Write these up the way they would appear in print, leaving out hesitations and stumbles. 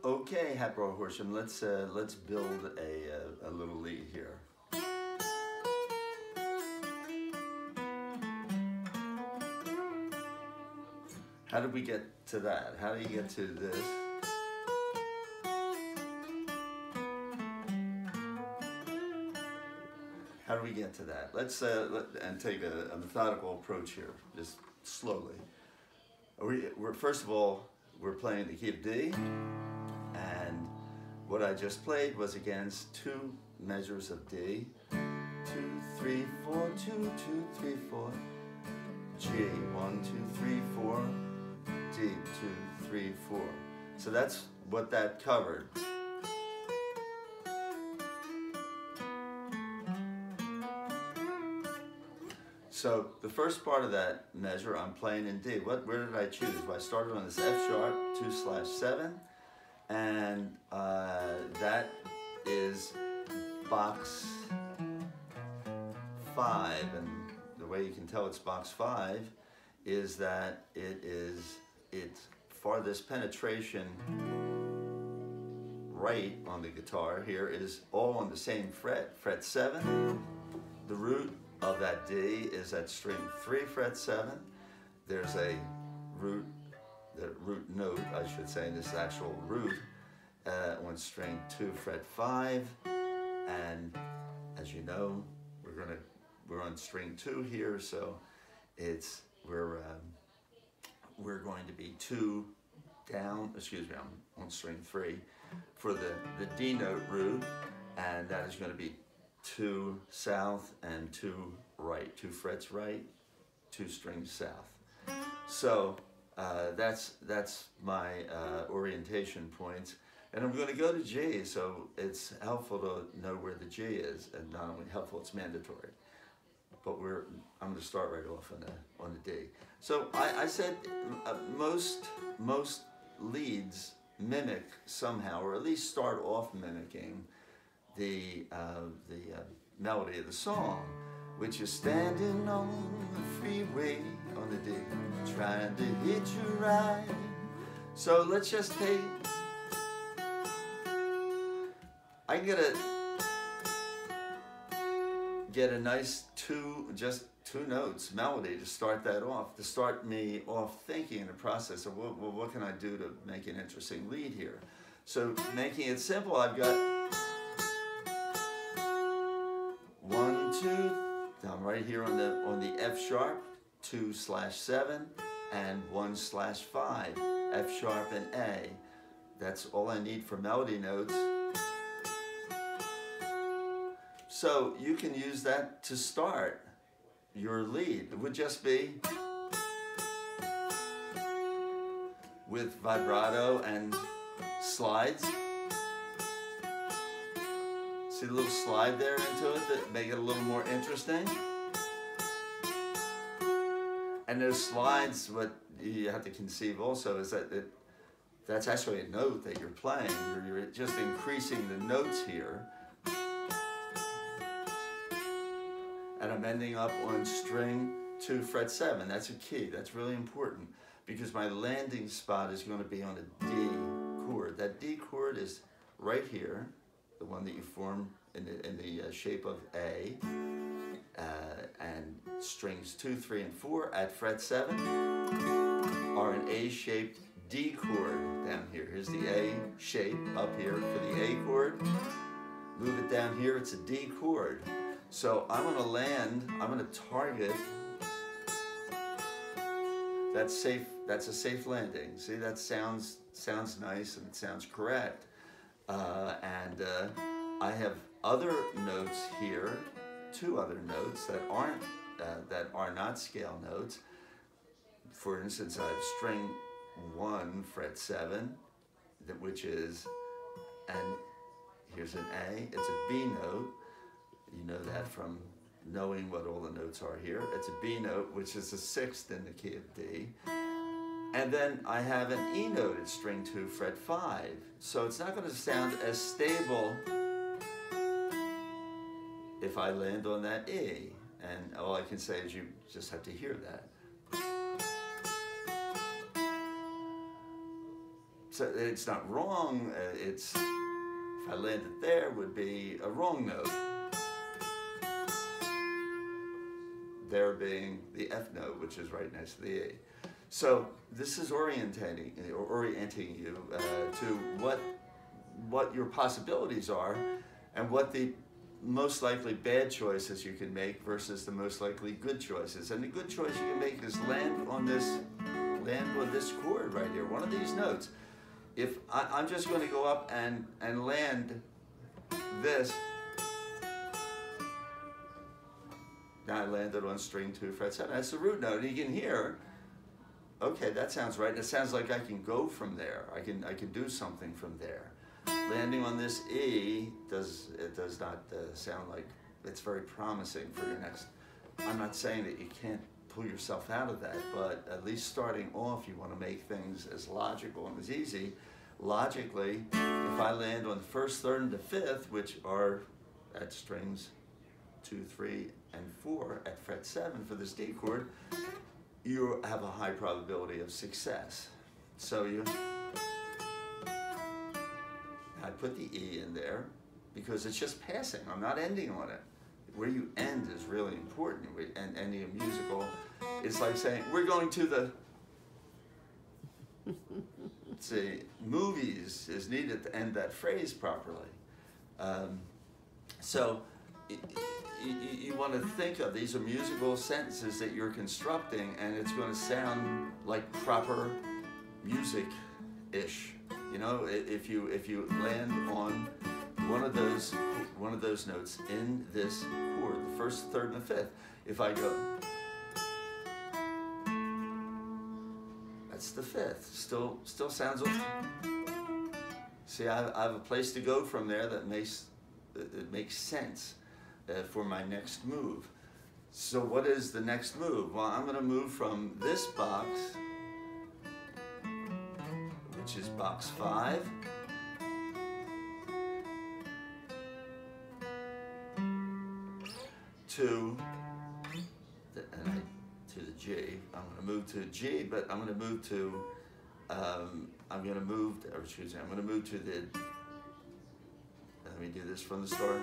Okay, Hatboro Horsham, let's build a little lead here. How did we get to that? How do you get to this? How do we get to that? Let's take a methodical approach here, just slowly. First of all, we're playing the key of D, and what I just played was against two measures of D. 2, 3, 4, 2, 2, 3, 4. G, 1, 2, 3, 4. D, 2, 3, 4. So that's what that covered. So the first part of that measure I'm playing in D. Where did I choose? Well, I started on this F sharp 2/7, and that is box 5. And the way you can tell it's box 5 is that its farthest penetration right on the guitar here is all on the same fret, fret 7. The root of that D is at string 3, fret 7. There's the root note, I should say, in this actual root on string 2, fret 5. And as you know, we're on string 2 here, so we're going to be 2 down. Excuse me, I'm on string 3 for the D note root, and that is going to be 2 south and 2 right, 2 frets right, 2 strings south. So that's my orientation points, and I'm going to go to G. So it's helpful to know where the G is, and not only helpful, it's mandatory. But I'm going to start right off on the D. So I said most leads mimic somehow, or at least start off mimicking the melody of the song, which is standing on the freeway on the D, trying to hit you right. So let's just take, I get a nice just two notes melody to start that off, to start me off thinking in the process of, well, what can I do to make an interesting lead here? So making it simple, I've got 1, 2, I'm right here on the F sharp, 2/7, and 1/5, F sharp and A. That's all I need for melody notes. So you can use that to start your lead. It would just be with vibrato and slides. See the little slide there into it that make it a little more interesting? And those slides, what you have to conceive also is that that's actually a note that you're playing. You're just increasing the notes here. And I'm ending up on string 2, fret 7. That's a key. That's really important because my landing spot is going to be on a D chord. That D chord is right here, the one that you form in the shape of A, and strings 2, 3, and 4 at fret 7 are an A-shaped D chord down here. Here's the A shape up here for the A chord. Move it down here, it's a D chord. So I'm going to land, I'm going to target, that's a safe landing. See, that sounds nice and it sounds correct. I have other notes here, 2 other notes that are not scale notes. For instance, I have string 1, fret 7, which is, and here's an A, it's a B note. You know that from knowing what all the notes are here. It's a B note, which is the 6th in the key of D. And then I have an E note at string 2, fret 5. So it's not going to sound as stable if I land on that E. And all I can say is you just have to hear that. So it's not wrong, it's, if I landed there, would be a wrong note. There being the F note, which is right next to the E. So this is orienting you to what your possibilities are and what the most likely bad choices you can make versus the most likely good choices. And the good choice you can make is land on this chord right here, one of these notes. If I'm just going to go up and land this, now I landed on string 2, fret 7. That's the root note. And you can hear, okay, that sounds right. It sounds like I can go from there. I can do something from there. Landing on this E does not sound like it's very promising for your next. I'm not saying that you can't pull yourself out of that, but at least starting off, you want to make things as logical and as easy. Logically, if I land on the first, third, and the fifth, which are at strings 2, 3, and 4 at fret 7 for this D chord, you have a high probability of success. So I put the E in there because it's just passing. I'm not ending on it. Where you end is really important. And ending a musical, it's like saying, we're going to the, see, movies is needed to end that phrase properly. So you want to think of these are musical sentences that you're constructing, and it's going to sound like proper music-ish. You know, if you land on one of those notes in this chord, the first, third, and the fifth. If I go, that's the fifth. Still sounds. See, I have a place to go from there that makes sense for my next move. So what is the next move? Well, I'm going to move from this box, which is box 5, to the G. I'm going to move to G, but I'm going to move to I'm going to move to the. Let me do this from the start.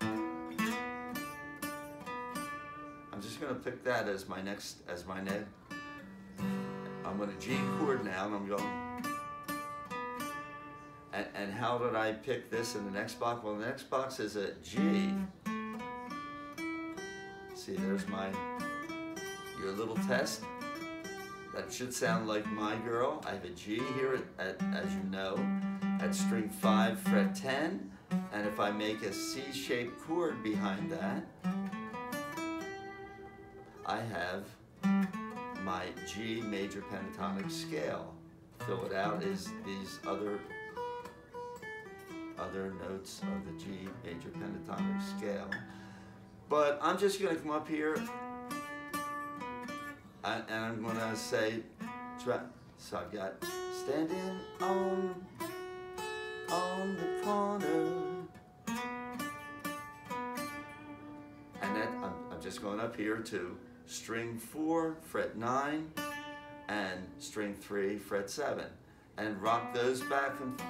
I'm just going to pick that as my next. I'm going to G chord now, and I'm going. And how did I pick this in the next box? Well, the next box is a G. See, there's your little test. That should sound like My Girl. I have a G here, as you know, at string 5, fret 10. And if I make a C-shaped chord behind that, I have my G major pentatonic scale. Fill it out is these other notes of the G major pentatonic scale. But I'm just going to come up here and I'm going to say, so I've got standing on the corner. And then I'm just going up here to string 4, fret 9, and string 3, fret 7. And rock those back and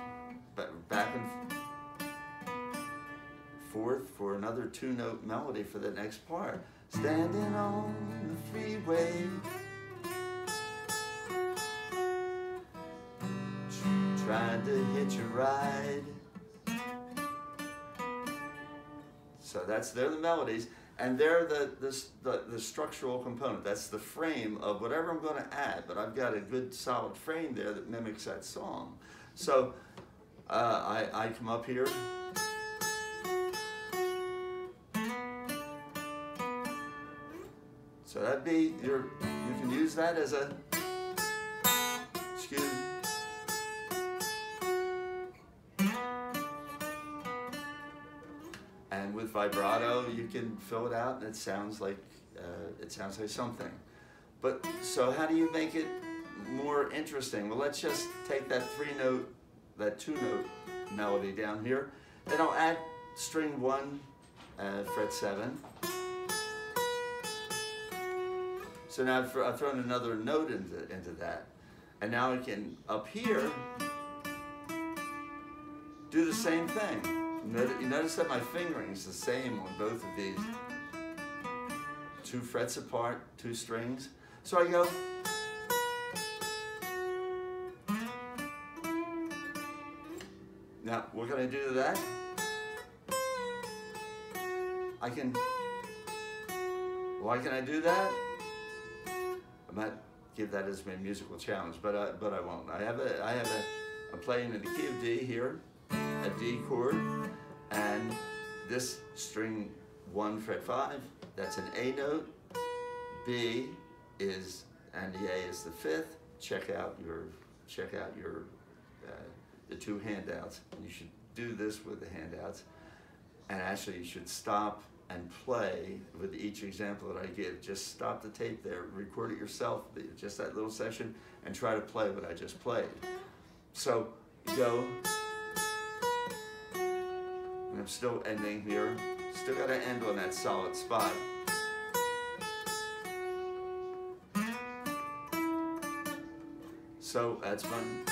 forth for another 2-note melody for the next part. Standing on the freeway, trying to hitch a ride. So they're the melodies, and they're the structural component. That's the frame of whatever I'm going to add, but I've got a good solid frame there that mimics that song. So I come up here. So that'd be you can use that as a, excuse me. And with vibrato, you can fill it out and it sounds like something. But so how do you make it more interesting? Well, let's just take that 2-note melody down here, and I'll add string 1, fret 7. So now I've thrown another note into that. And now I can, up here, do the same thing. You notice that my fingering is the same on both of these. 2 frets apart, 2 strings. So I go. Now, what can I do to that? Why can I do that? I might give that as my musical challenge, but I won't. I'm playing in the key of D here, a D chord, and this string 1 fret 5, that's an A note. B is, and the A is the 5th. Check out your the 2 handouts. You should do this with the handouts, and actually you should stop and play with each example that I give. Just stop the tape there, record it yourself, just that little section, and try to play what I just played. So go, and I'm still ending here. Still got to end on that solid spot. So that's fun.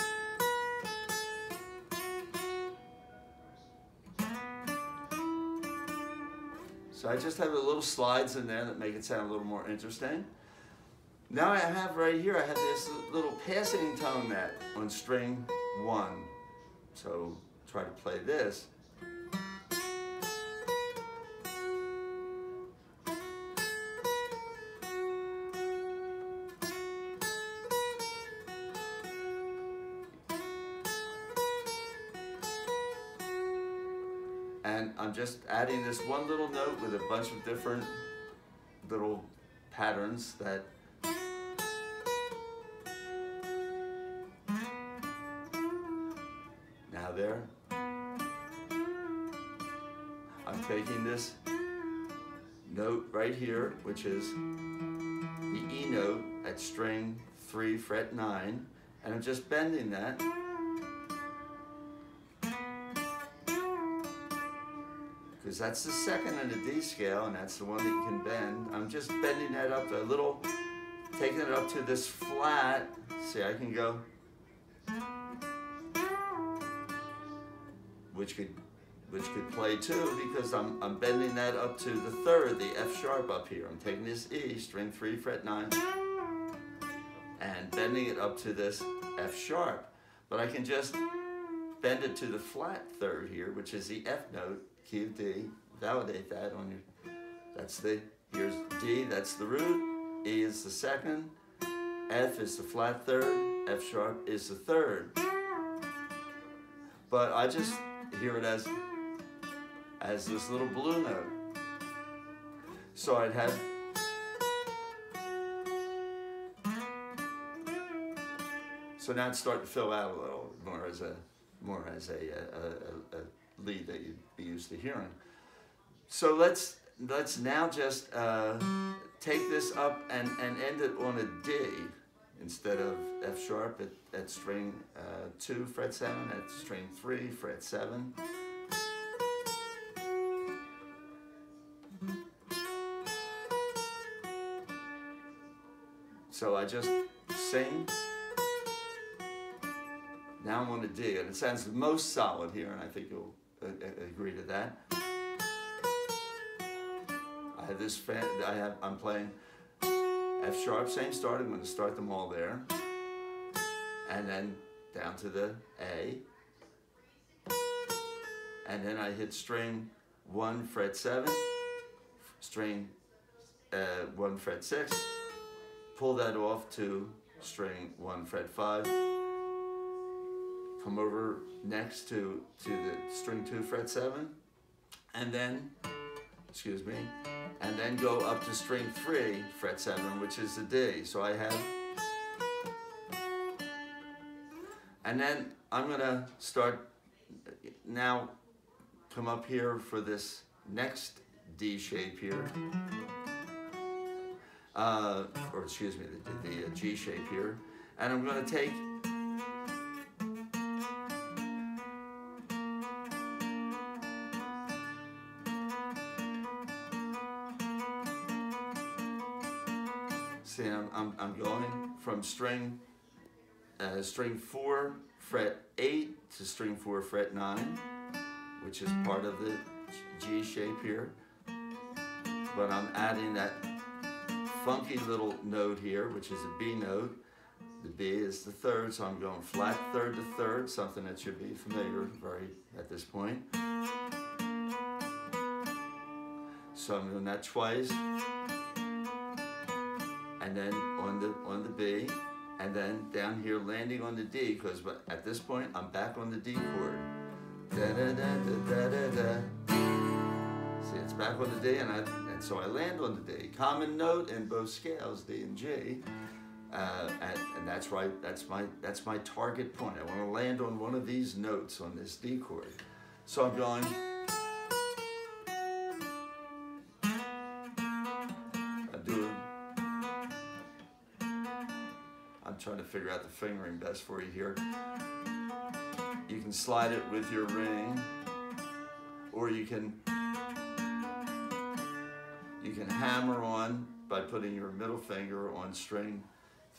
So I just have the little slides in there that make it sound a little more interesting. Now I have right here, I have this little passing tone that on string 1. So try to play this. And I'm just adding this one little note with a bunch of different little patterns that now there. I'm taking this note right here, which is the E note at string 3 fret 9, and I'm just bending that. Because that's the second in the D scale, and that's the one that you can bend. I'm just bending that up a little, taking it up to this flat. See, I can go, which could play too, because I'm bending that up to the 3rd, the F sharp up here. I'm taking this E, string 3 fret 9, and bending it up to this F sharp. But I can just bend it to the flat 3rd here, which is the F note, key of D. Validate that on your, here's D, that's the root, E is the 2nd, F is the flat 3rd, F sharp is the 3rd. But I just hear it as this little blue note. So I'd have, so now it's starting to fill out a little more as a lead that you'd be used to hearing. So let's now just take this up and end it on a D instead of F sharp at string 2 fret 7, at string 3 fret 7. So I just sing. Now I'm on a D, and it sounds the most solid here, and I think you'll agree to that. I have this I'm playing F sharp, same start. I'm going to start them all there, and then down to the A, and then I hit string 1 fret 7, string 1 fret 6, pull that off to string 1 fret 5. Come over next to the string 2 fret 7, and then, excuse me, and then go up to string 3 fret 7, which is the D. So I have, and then I'm gonna start now, come up here for this next D shape here, or excuse me, the G shape here, and I'm gonna take See, from string 4, fret 8 to string 4, fret 9, which is part of the G shape here. But I'm adding that funky little note here, which is a B note. The B is the third, so I'm going flat third to third, something that should be familiar at this point. So I'm doing that twice, and then on the B, and then down here landing on the D, because at this point I'm back on the D chord. Da da da da da da da. See, it's back on the D, and so I land on the D. Common note in both scales, D and G, and that's right. That's my target point. I want to land on one of these notes on this D chord. So I'm going. I'm trying to figure out the fingering best for you here. You can slide it with your ring, or you can hammer on by putting your middle finger on string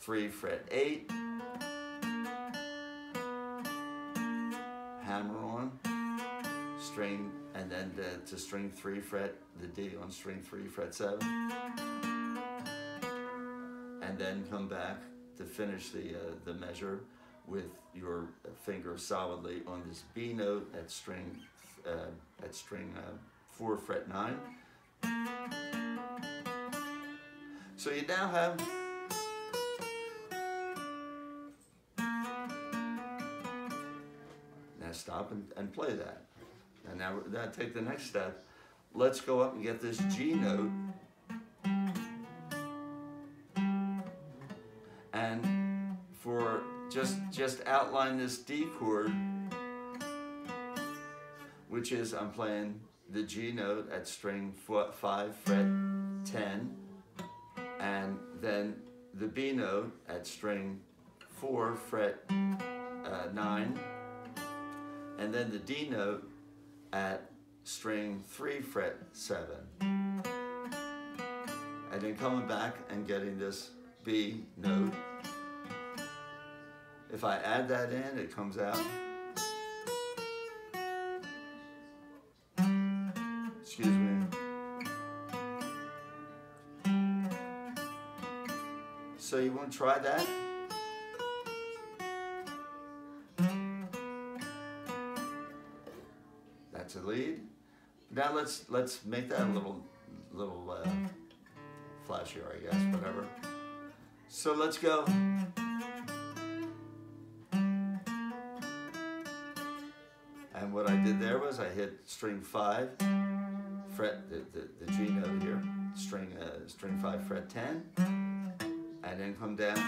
3, fret 8. Hammer on string, and then to string 3, fret the D on string 3, fret 7, and then come back to finish the measure with your finger solidly on this B note at string 4, fret 9. So you now have stop and play that. And now take the next step. Let's go up and get this G note. And for just outline this D chord, which is I'm playing the G note at string 5, fret 10, and then the B note at string 4, fret 9, and then the D note at string 3, fret 7. And then coming back and getting this B note. If I add that in, it comes out. Excuse me. So you want to try that? That's a lead. Now let's make that a little flashier, I guess, whatever. So let's go. And what I did there was I hit string 5, fret the G note here, string 5, fret 10, and then come down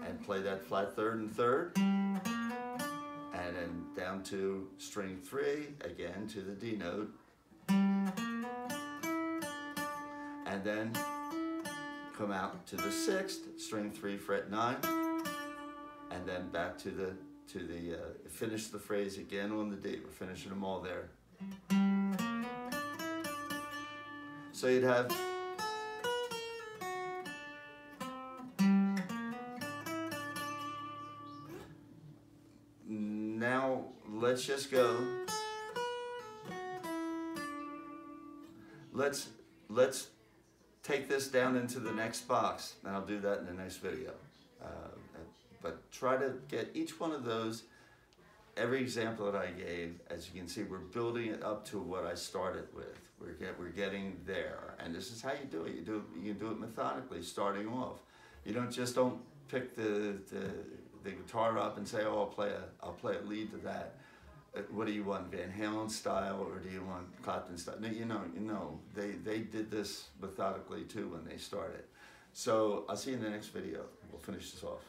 and play that flat third and third, and then down to string 3 again to the D note, and then come out to the 6th, string 3, fret 9, and then back to the finish the phrase again on the D. We're finishing them all there. So you'd have now let's just go. Let's take this down into the next box, and I'll do that in the next video. But try to get each one of those, every example that I gave, as you can see, we're building it up to what I started with. We're getting there, and this is how you do it. You do it methodically, starting off. You don't pick the guitar up and say, oh, I'll play a lead to that. What do you want, Van Halen style, or do you want Clapton style? No, you know, they did this methodically too when they started. So I'll see you in the next video. We'll finish this off.